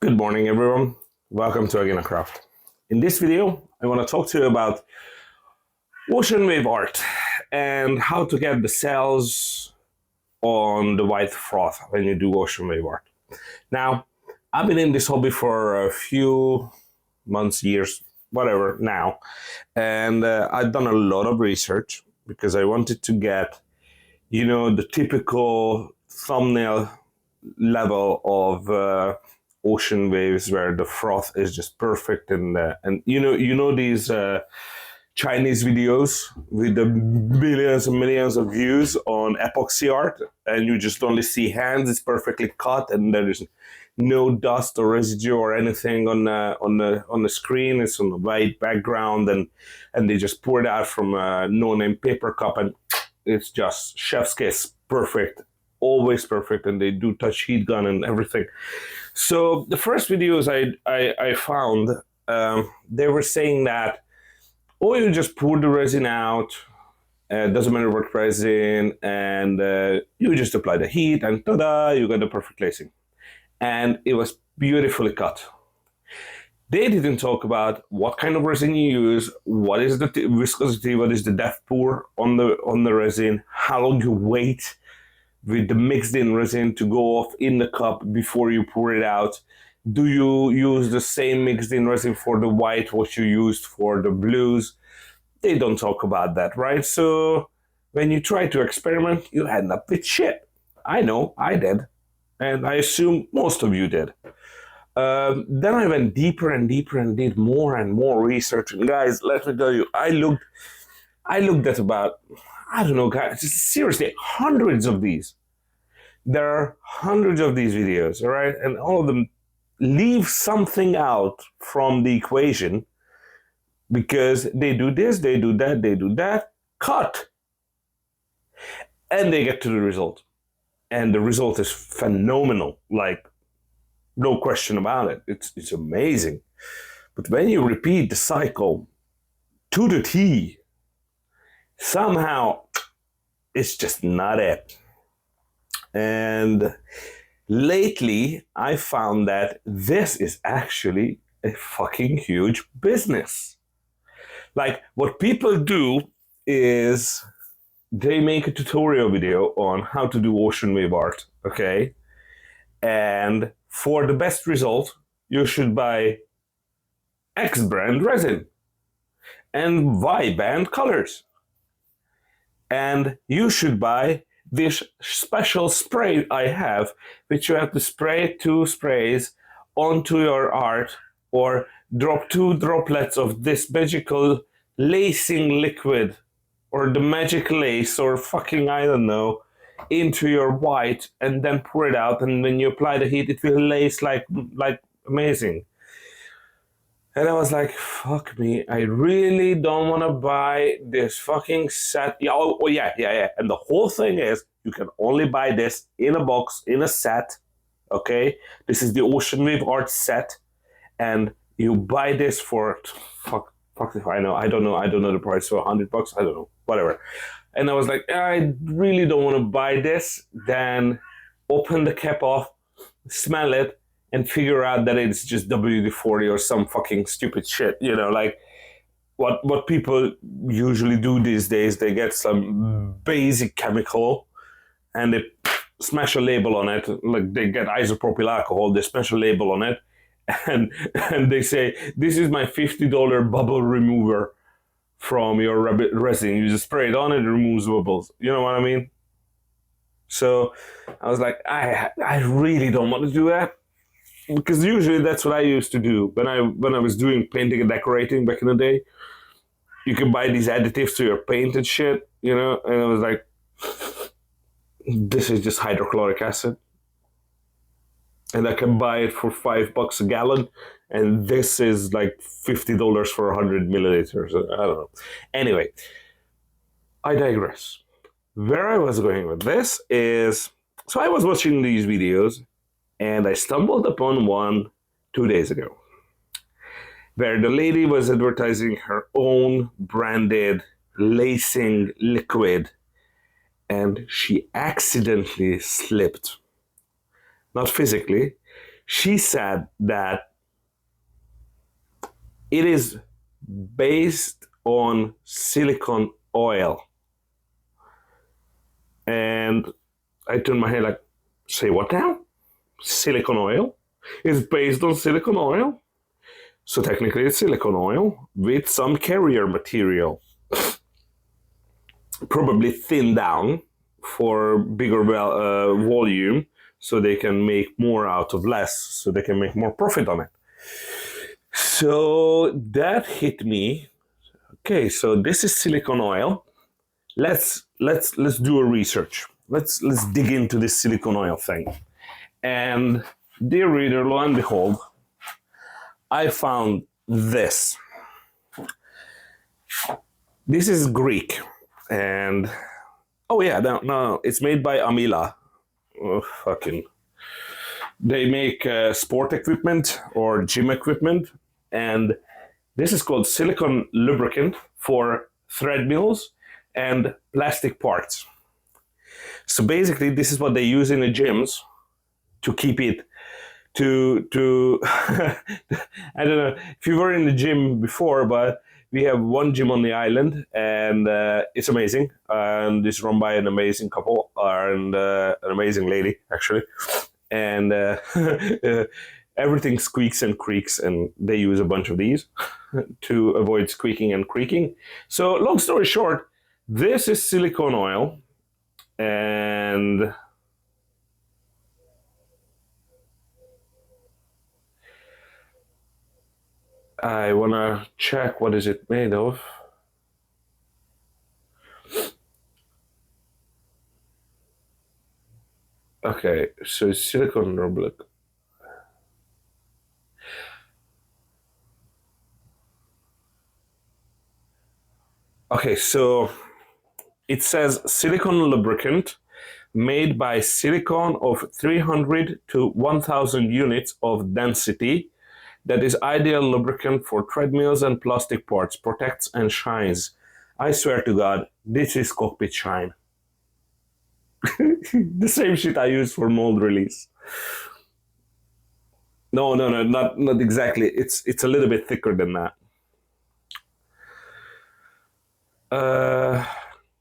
Good morning, everyone. Welcome to Again a Craft. In this video, I want to talk to you about ocean wave art and how to get the cells on the white froth when you do ocean wave art. Now, I've been in this hobby for a few months, years, whatever now, and I've done a lot of research because I wanted to get, the typical thumbnail level of ocean waves where the froth is just perfect, and these Chinese videos with the millions and millions of views on epoxy art, and you just only see hands. It's perfectly cut, and there is no dust or residue or anything on the screen. It's on a white background, and they just pour it out from a no-name paper cup, and it's just chef's kiss, perfect, always perfect, and they do touch heat gun and everything. So the first videos I found, they were saying that, you just pour the resin out, doesn't matter what resin, and you just apply the heat, and ta-da, you got the perfect lacing. And it was beautifully cut. They didn't talk about what kind of resin you use, what is the viscosity, what is the depth pour on the resin, how long you wait with the mixed in resin to go off in the cup before you pour it out. Do you use the same mixed in resin for the white what you used for the blues? They don't talk about that, right? So when you try to experiment, you end up with shit. I know, I did. And I assume most of you did. Then I went deeper and deeper and did more and more research. And guys, let me tell you, I looked at about, I don't know, guys, seriously, hundreds of these. There are hundreds of these videos, all right? And all of them leave something out from the equation because they do this, they do that, cut. And they get to the result. And the result is phenomenal, like, no question about it. It's amazing. But when you repeat the cycle to the T, somehow it's just not it. And lately I found that this is actually a fucking huge business. Like, what people do is they make a tutorial video on how to do ocean wave art, okay? And for the best result, you should buy X brand resin and Y brand colors. And you should buy this special spray I have, which you have to spray 2 sprays onto your art, or drop 2 droplets of this magical lacing liquid, or the magic lace, or fucking, I don't know, into your white, and then pour it out, and when you apply the heat, it will lace like amazing. And I was like, fuck me, I really don't want to buy this fucking set. Yeah. And the whole thing is, you can only buy this in a box, in a set, okay? This is the Ocean Wave Art set, and you buy this for, fuck if I know, I don't know the price, for $100, I don't know, whatever. And I was like, I really don't want to buy this. Then open the cap off, smell it, and figure out that it's just WD-40 or some fucking stupid shit, like what people usually do these days. They get some basic chemical and they smash a label on it, like they get isopropyl alcohol, they smash a label on it, and they say, this is my $50 bubble remover from your resin. You just spray it on, it removes bubbles. You know what I mean? So I was like, I really don't want to do that. Because usually that's what I used to do when I was doing painting and decorating back in the day. You can buy these additives to your paint and shit, and I was like, this is just hydrochloric acid, and I can buy it for $5 a gallon, and this is like $50 for 100 milliliters. I don't know. Anyway, I digress. Where I was going with this is, so I was watching these videos, and I stumbled upon one 2 days ago, where the lady was advertising her own branded lacing liquid, and she accidentally slipped. Not physically, She said that it is based on silicone oil. And I turned my head like, say what now? Silicone oil? It's based on silicone oil? So technically it's silicone oil with some carrier material. Probably thinned down for bigger volume so they can make more out of less, so they can make more profit on it. So that hit me. Okay, so this is silicone oil. Let's do a research. Let's dig into this silicone oil thing. And dear reader, lo and behold, I found this. This is Greek, and oh yeah, no, it's made by Amila. Oh, fucking. They make sport equipment or gym equipment, and this is called silicone lubricant for treadmills and plastic parts. So basically, this is what they use in the gyms to keep it to I don't know if you were in the gym before, but we have one gym on the island, and it's amazing. And it's run by an amazing couple and an amazing lady, actually. And everything squeaks and creaks, and they use a bunch of these to avoid squeaking and creaking. So, long story short, this is silicone oil, and I want to check what is it made of. Okay, so it's silicone lubricant. Okay, so it says silicone lubricant made by silicone of 300 to 1000 units of density that is ideal lubricant for treadmills and plastic parts, protects and shines. I swear to God, this is cockpit shine. The same shit I use for mold release. No, not exactly. It's a little bit thicker than that.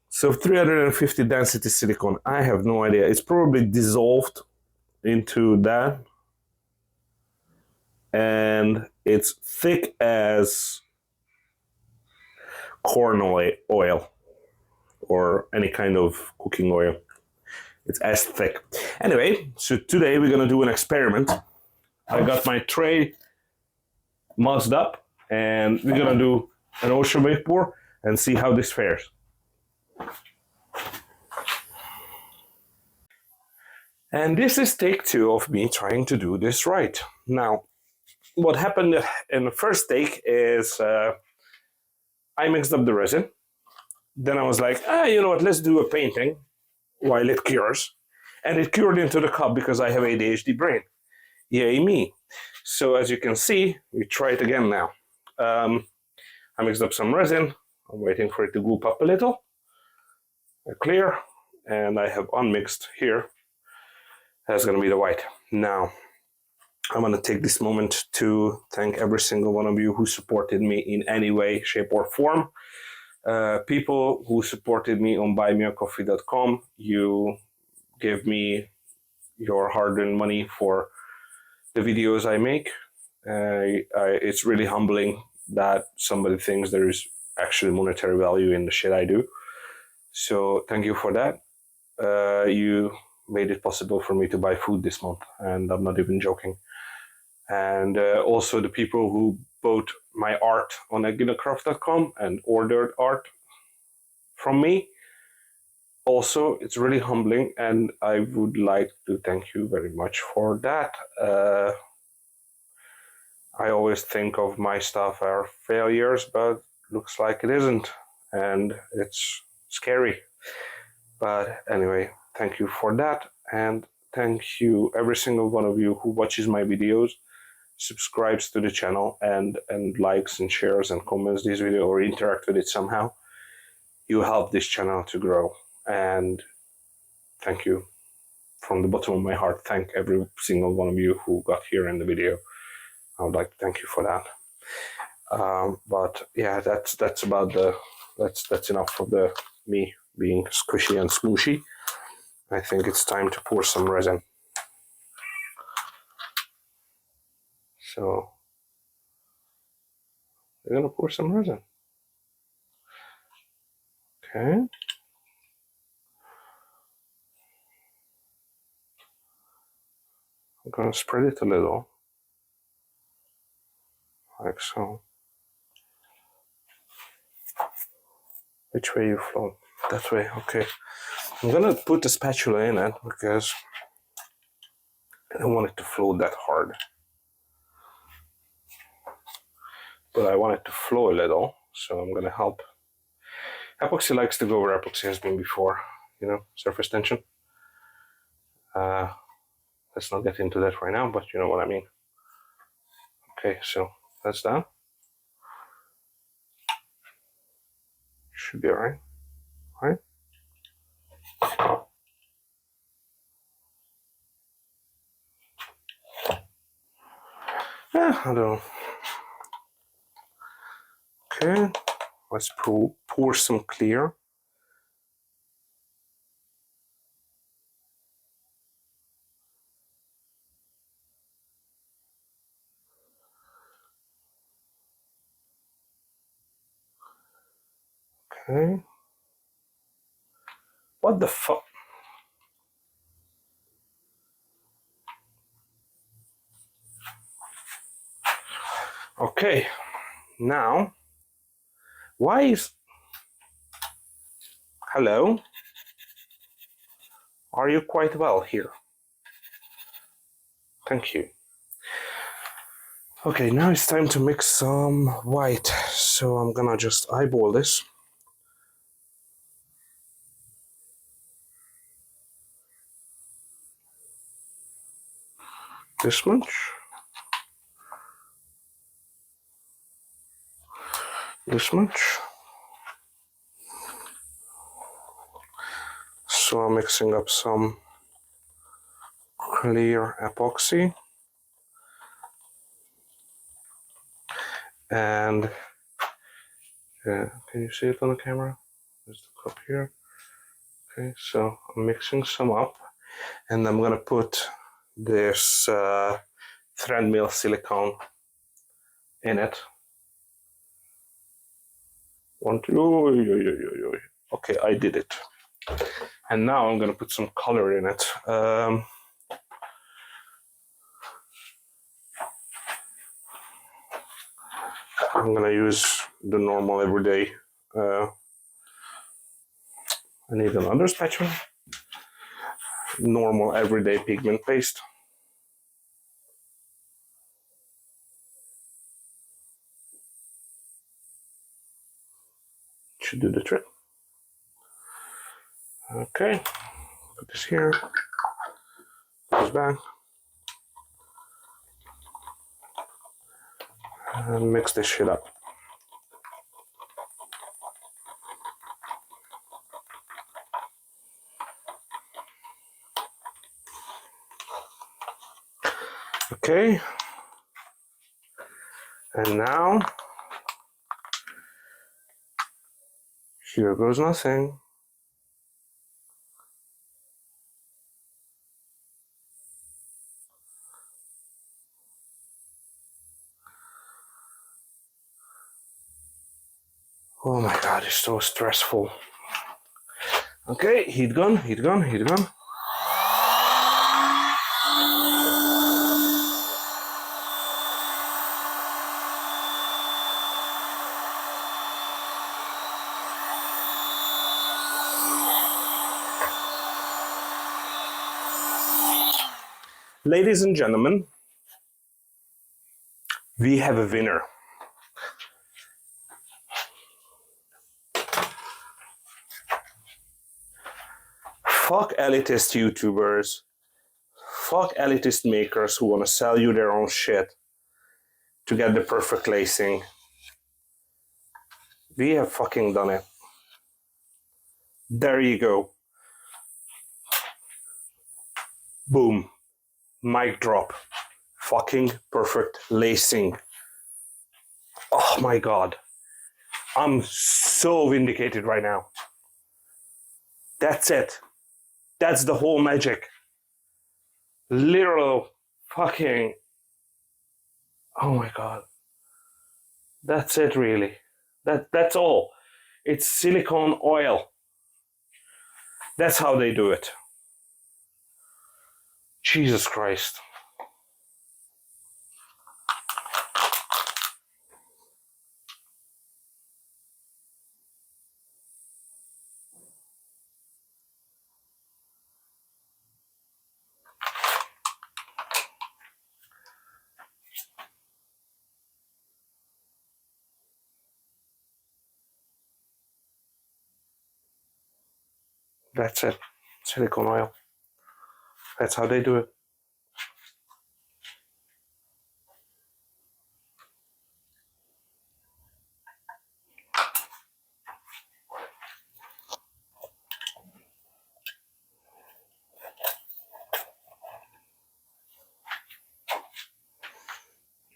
So 350 density silicone. I have no idea. It's probably dissolved into that, and it's thick as corn oil or any kind of cooking oil. It's as thick. Anyway, so today we're gonna do an experiment. I got my tray muzzed up, and we're gonna do an ocean wave pour and see how this fares. And this is take 2 of me trying to do this right. Now, what happened in the first take is I mixed up the resin. Then I was like, you know what, let's do a painting while it cures. And it cured into the cup because I have ADHD brain. Yay me. So as you can see, we try it again now. I mixed up some resin. I'm waiting for it to goop up a little. Clear. And I have unmixed here. That's going to be the white. Now, I want to take this moment to thank every single one of you who supported me in any way, shape, or form. People who supported me on buymeacoffee.com, you give me your hard-earned money for the videos I make. It's really humbling that somebody thinks there is actually monetary value in the shit I do. So thank you for that. You made it possible for me to buy food this month, and I'm not even joking. And also the people who bought my art on aginacraft.com and ordered art from me. Also, it's really humbling, and I would like to thank you very much for that. I always think of my stuff as failures, but looks like it isn't, and it's scary. But anyway, thank you for that, and thank you every single one of you who watches my videos, subscribes to the channel, and likes and shares and comments this video or interact with it somehow. You help this channel to grow, and thank you from the bottom of my heart thank every single one of you who got here in the video. I would like to thank you for that. But yeah, that's about that's enough of the me being squishy and smooshy. I think it's time to pour some resin. So we're gonna pour some resin. Okay. I'm gonna spread it a little, like so. Which way you flow? That way, okay. I'm gonna put the spatula in it because I don't want it to flow that hard. But I want it to flow a little, so I'm gonna help. Epoxy likes to go where epoxy has been before, you know, surface tension. Let's not get into that right now, but you know what I mean. Okay, so that's that. Should be alright, right? Yeah, I don't know. Okay, let's pour some clear. Okay. What the fuck? Okay, now, why is... Hello? Are you quite well here? Thank you. Okay, now it's time to mix some white. So I'm gonna just eyeball this. This much. This much. So I'm mixing up some clear epoxy. And can you see it on the camera? There's the cup here. Okay, so I'm mixing some up, and I'm gonna put this thread mill silicone in it. One, two, okay, I did it. And now I'm gonna put some color in it. I'm gonna use the normal everyday. I need another spatula. Normal everyday pigment paste. Should do the trick. Okay, put this here. Put this back. And mix this shit up. Okay, and now here goes nothing. Oh my god, it's so stressful. Okay, heat gun, heat gun, heat gun. Ladies and gentlemen, we have a winner. Fuck elitist YouTubers. Fuck elitist makers who want to sell you their own shit to get the perfect lacing. We have fucking done it. There you go. Boom. Mic drop. Fucking perfect lacing. Oh my God. I'm so vindicated right now. That's it. That's the whole magic. Literal fucking. Oh my God. That's it, really. That's all. It's silicone oil. That's how they do it. Jesus Christ. That's it. Silicone oil. That's how they do it.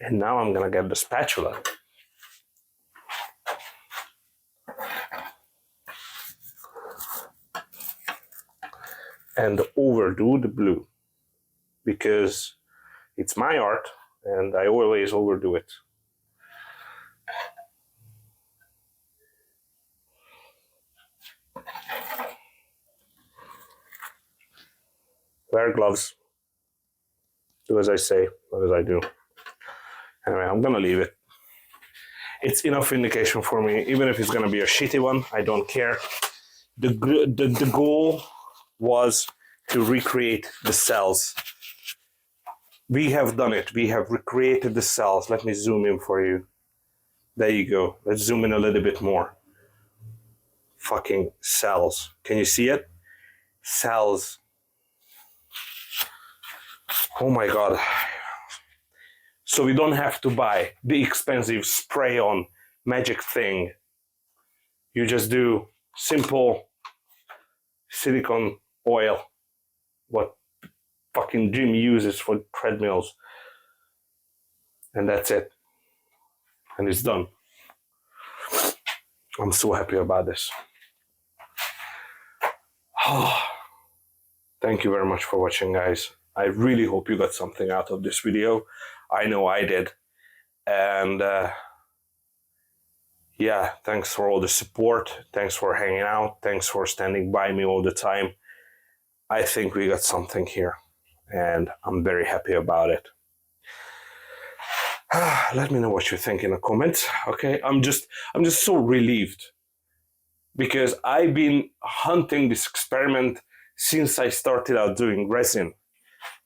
And now I'm gonna get the spatula. And overdo the blue. Because it's my art and I always overdo it. Wear gloves. Do as I say, not as I do. Anyway, I'm gonna leave it. It's enough indication for me. Even if it's gonna be a shitty one, I don't care. The goal was to recreate the cells. We have done it. We have recreated the cells. Let me zoom in for you. There you go. Let's zoom in a little bit more. Fucking cells. Can you see it? Cells. Oh my God. So we don't have to buy the expensive spray-on magic thing. You just do simple silicone oil, what fucking gym uses for treadmills. And that's it. And it's done. I'm so happy about this. Thank you very much for watching, guys. I really hope you got something out of this video. I know I did. And yeah, thanks for all the support. Thanks for hanging out. Thanks for standing by me all the time. I think we got something here. And I'm very happy about it. Let me know what you think in the comments. Okay, I'm just so relieved because I've been hunting this experiment since I started out doing resin,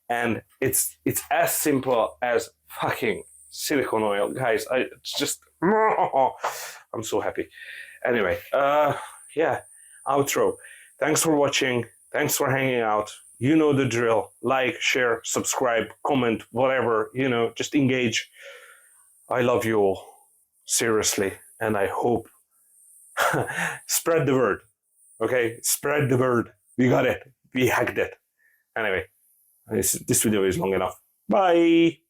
and it's as simple as fucking silicone oil, guys. It's just I'm so happy. Anyway, yeah, outro. Thanks for watching. Thanks for hanging out. You know the drill. Like, share, subscribe, comment, whatever, just engage. I love you all, seriously, and I hope spread the word, okay? Spread the word. We got it. We hacked it. Anyway, this video is long enough. Bye.